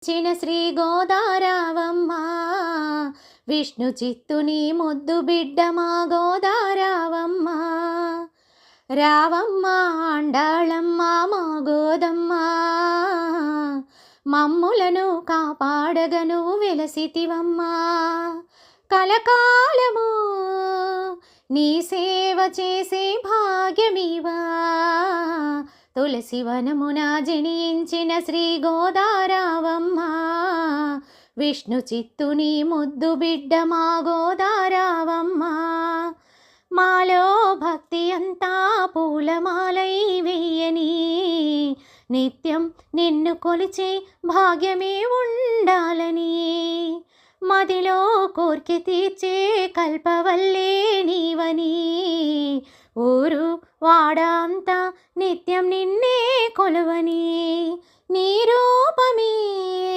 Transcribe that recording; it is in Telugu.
చిన శ్రీ గోదారావమ్మ విష్ణు చిత్తుని ముద్దు బిడ్డ మా గోదారావమ్మ. రావమ్మ ఆండాళమ్మ మా గోదమ్మ, మమ్ములను కాపాడగను వెలసితివమ్మా. కలకాలము నీ సేవ చేసే భాగ్యమివా, తులసి వనమున జనించిన శ్రీ గోదారావమ్మ విష్ణు చిత్తుని ముద్దు బిడ్డ మా గోదారావమ్మ. మాలో భక్తి అంతా పూలమాలై వెయ్యని, నిత్యం నిన్ను కొలిచే భాగ్యమే ఉండాలని, మదిలో కోర్కె తీర్చే కల్పవల్లే నీవని, ఊరు వాడ అంతా నిత్యం నిన్నే కొలువని, నీ రూపమే